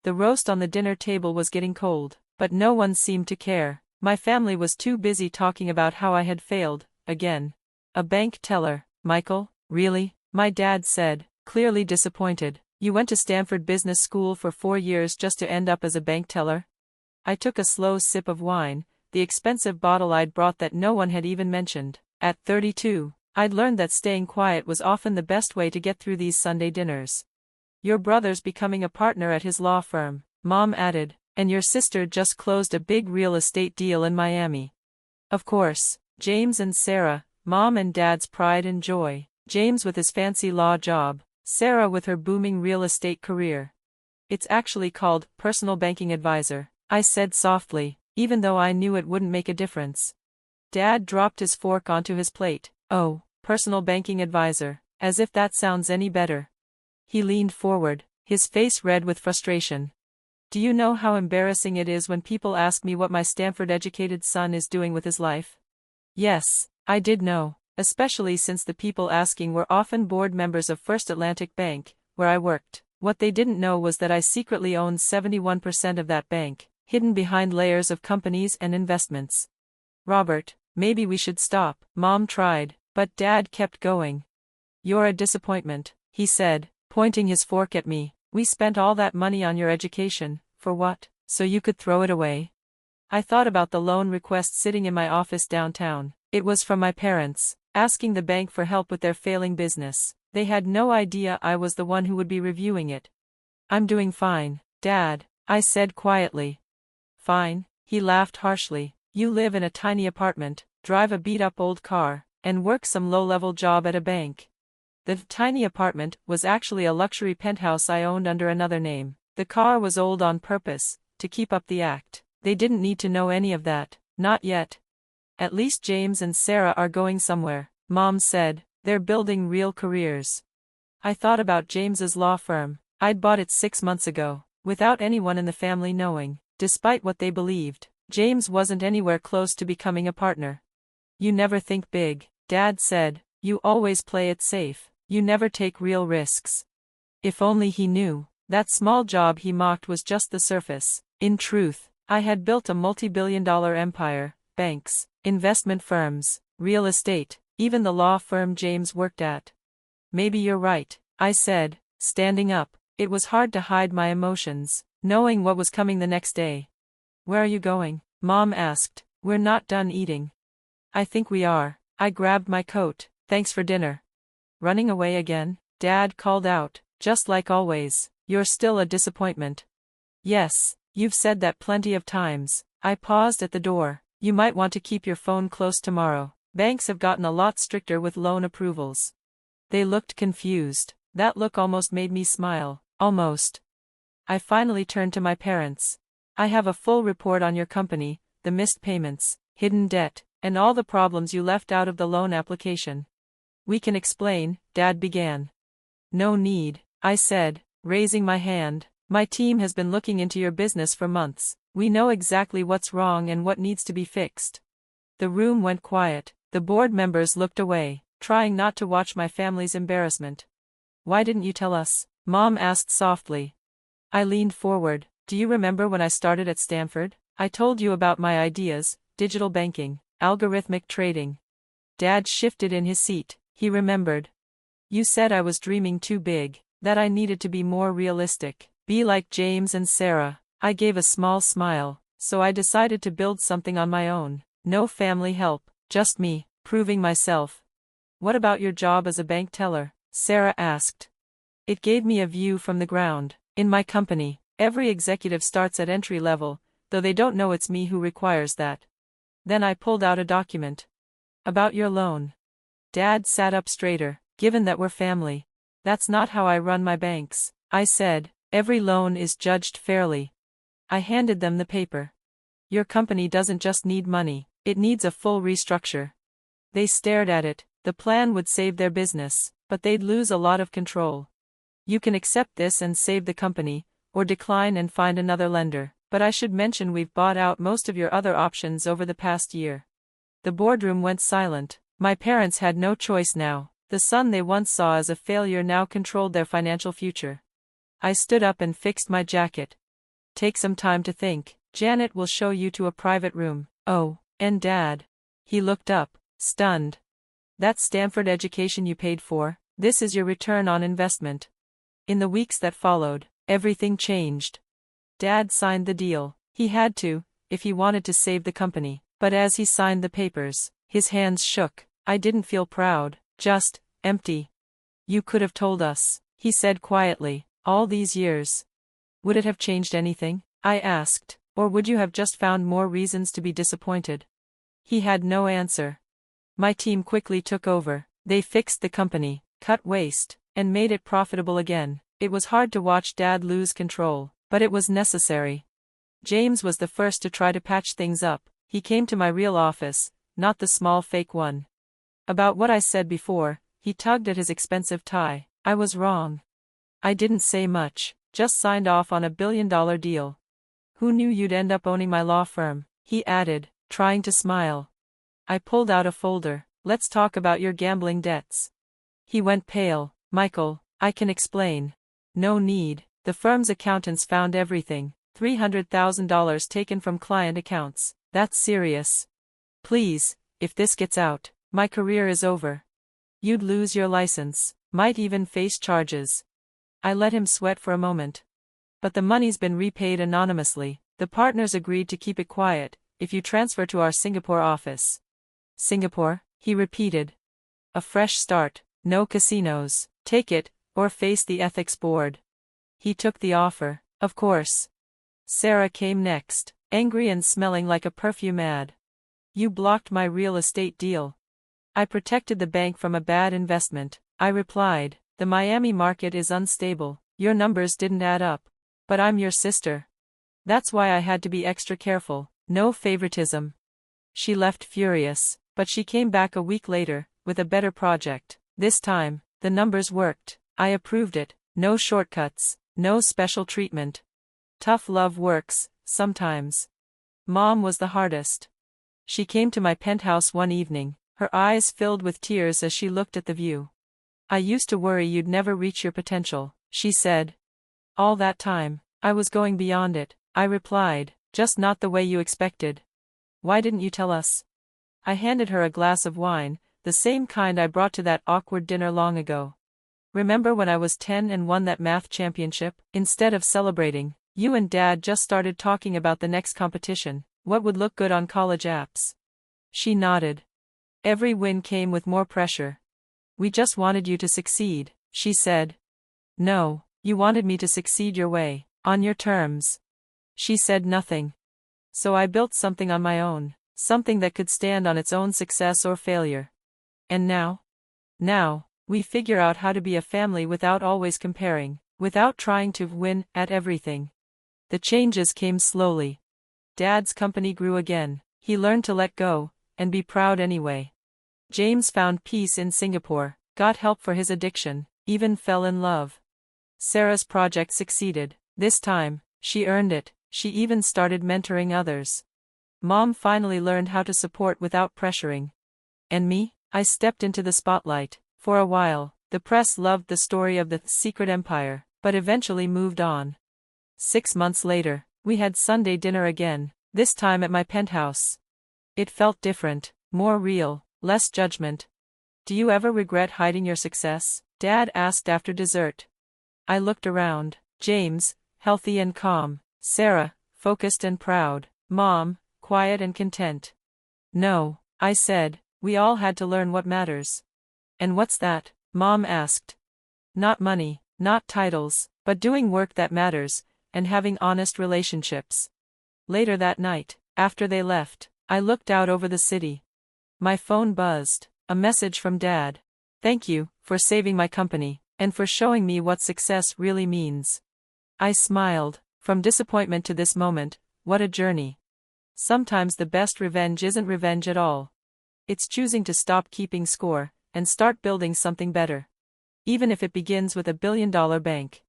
The roast on the dinner table was getting cold, but no one seemed to care. My family was too busy talking about how I had failed, again. A bank teller, Michael? Really? My dad said, clearly disappointed. You went to Stanford Business School for 4 years just to end up as a bank teller? I took a slow sip of wine, the expensive bottle I'd brought that no one had even mentioned. At 32, I'd learned that staying quiet was often the best way to get through these Sunday dinners. Your brother's becoming a partner at his law firm, Mom added, and your sister just closed a big real estate deal in Miami. Of course, James and Sarah, Mom and Dad's pride and joy, James with his fancy law job, Sarah with her booming real estate career. It's actually called personal banking advisor, I said softly, even though I knew it wouldn't make a difference. Dad dropped his fork onto his plate. Oh, personal banking advisor, as if that sounds any better. He leaned forward, his face red with frustration. Do you know how embarrassing it is when people ask me what my Stanford-educated son is doing with his life? Yes, I did know, especially since the people asking were often board members of First Atlantic Bank, where I worked. What they didn't know was that I secretly owned 71% of that bank, hidden behind layers of companies and investments. Robert, maybe we should stop. Mom tried, but Dad kept going. You're a disappointment, he said, pointing his fork at me. We spent all that money on your education, for what? So you could throw it away? I thought about the loan request sitting in my office downtown. It was from my parents, asking the bank for help with their failing business. They had no idea I was the one who would be reviewing it. I'm doing fine, Dad, I said quietly. Fine, he laughed harshly. You live in a tiny apartment, drive a beat-up old car, and work some low-level job at a bank. The tiny apartment was actually a luxury penthouse I owned under another name. The car was old on purpose, to keep up the act. They didn't need to know any of that, not yet. At least James and Sarah are going somewhere, Mom said. They're building real careers. I thought about James's law firm. I'd bought it 6 months ago, without anyone in the family knowing. Despite what they believed, James wasn't anywhere close to becoming a partner. You never think big, Dad said. You always play it safe. You never take real risks. If only he knew, that small job he mocked was just the surface. In truth, I had built a multi-billion-dollar empire, banks, investment firms, real estate, even the law firm James worked at. Maybe you're right, I said, standing up. It was hard to hide my emotions, knowing what was coming the next day. Where are you going? Mom asked. We're not done eating. I think we are. I grabbed my coat. Thanks for dinner. Running away again? Dad called out, just like always. You're still a disappointment. Yes, you've said that plenty of times. I paused at the door. You might want to keep your phone close tomorrow. Banks have gotten a lot stricter with loan approvals. They looked confused. That look almost made me smile. Almost. I finally turned to my parents. I have a full report on your company, the missed payments, hidden debt, and all the problems you left out of the loan application. We can explain, Dad began. No need, I said, raising my hand. My team has been looking into your business for months. We know exactly what's wrong and what needs to be fixed. The room went quiet. The board members looked away, trying not to watch my family's embarrassment. Why didn't you tell us? Mom asked softly. I leaned forward. Do you remember when I started at Stanford? I told you about my ideas, digital banking, algorithmic trading. Dad shifted in his seat. He remembered. You said I was dreaming too big, that I needed to be more realistic, be like James and Sarah. I gave a small smile, so I decided to build something on my own. No family help. Just me, proving myself. What about your job as a bank teller? Sarah asked. It gave me a view from the ground. In my company, every executive starts at entry level, though they don't know it's me who requires that. Then I pulled out a document. About your loan. Dad sat up straighter. Given that we're family. That's not how I run my banks, I said. Every loan is judged fairly. I handed them the paper. Your company doesn't just need money. It needs a full restructure. They stared at it. The plan would save their business, but they'd lose a lot of control. You can accept this and save the company, or decline and find another lender, but I should mention we've bought out most of your other options over the past year. The boardroom went silent. My parents had no choice now. The son they once saw as a failure now controlled their financial future. I stood up and fixed my jacket. Take some time to think. Janet will show you to a private room. Oh, and Dad. He looked up, stunned. That Stanford education you paid for, this is your return on investment. In the weeks that followed, everything changed. Dad signed the deal. He had to, if he wanted to save the company. But as he signed the papers, his hands shook. I didn't feel proud, just empty. You could have told us, he said quietly, all these years. Would it have changed anything? I asked, or would you have just found more reasons to be disappointed? He had no answer. My team quickly took over. They fixed the company, cut waste, and made it profitable again. It was hard to watch Dad lose control, but it was necessary. James was the first to try to patch things up. He came to my real office, not the small fake one. About what I said before, he tugged at his expensive tie. I was wrong. I didn't say much, just signed off on a billion-dollar deal. Who knew you'd end up owning my law firm? He added, trying to smile. I pulled out a folder. Let's talk about your gambling debts. He went pale. Michael, I can explain. No need. The firm's accountants found everything. $300,000 taken from client accounts. That's serious. Please, if this gets out, my career is over. You'd lose your license, might even face charges. I let him sweat for a moment. But the money's been repaid anonymously. The partners agreed to keep it quiet, if you transfer to our Singapore office. Singapore? He repeated. A fresh start, no casinos. Take it, or face the ethics board. He took the offer, of course. Sarah came next, angry and smelling like a perfume ad. You blocked my real estate deal. I protected the bank from a bad investment, I replied. The Miami market is unstable. Your numbers didn't add up. But I'm your sister. That's why I had to be extra careful. No favoritism. She left furious, but she came back a week later, with a better project. This time, the numbers worked. I approved it. No shortcuts, no special treatment. Tough love works, sometimes. Mom was the hardest. She came to my penthouse one evening, her eyes filled with tears as she looked at the view. I used to worry you'd never reach your potential, she said. All that time, I was going beyond it, I replied, just not the way you expected. Why didn't you tell us? I handed her a glass of wine, the same kind I brought to that awkward dinner long ago. Remember when I was 10 and won that math championship? Instead of celebrating, you and Dad just started talking about the next competition, what would look good on college apps. She nodded. Every win came with more pressure. We just wanted you to succeed, she said. No, you wanted me to succeed your way, on your terms. She said nothing. So I built something on my own, something that could stand on its own success or failure. And now? Now, we figure out how to be a family without always comparing, without trying to win at everything. The changes came slowly. Dad's company grew again. He learned to let go, and be proud anyway. James found peace in Singapore, got help for his addiction, even fell in love. Sarah's project succeeded. This time, she earned it. She even started mentoring others. Mom finally learned how to support without pressuring. And me? I stepped into the spotlight. For a while, the press loved the story of the secret empire, but eventually moved on. 6 months later, we had Sunday dinner again, this time at my penthouse. It felt different, more real, less judgment. Do you ever regret hiding your success? Dad asked after dessert. I looked around. James, healthy and calm. Sarah, focused and proud. Mom, quiet and content. No, I said, we all had to learn what matters. And what's that? Mom asked. Not money, not titles, but doing work that matters, and having honest relationships. Later that night, after they left, I looked out over the city. My phone buzzed, a message from Dad. Thank you, for saving my company, and for showing me what success really means. I smiled. From disappointment to this moment, what a journey. Sometimes the best revenge isn't revenge at all. It's choosing to stop keeping score, and start building something better. Even if it begins with $1 billion bank.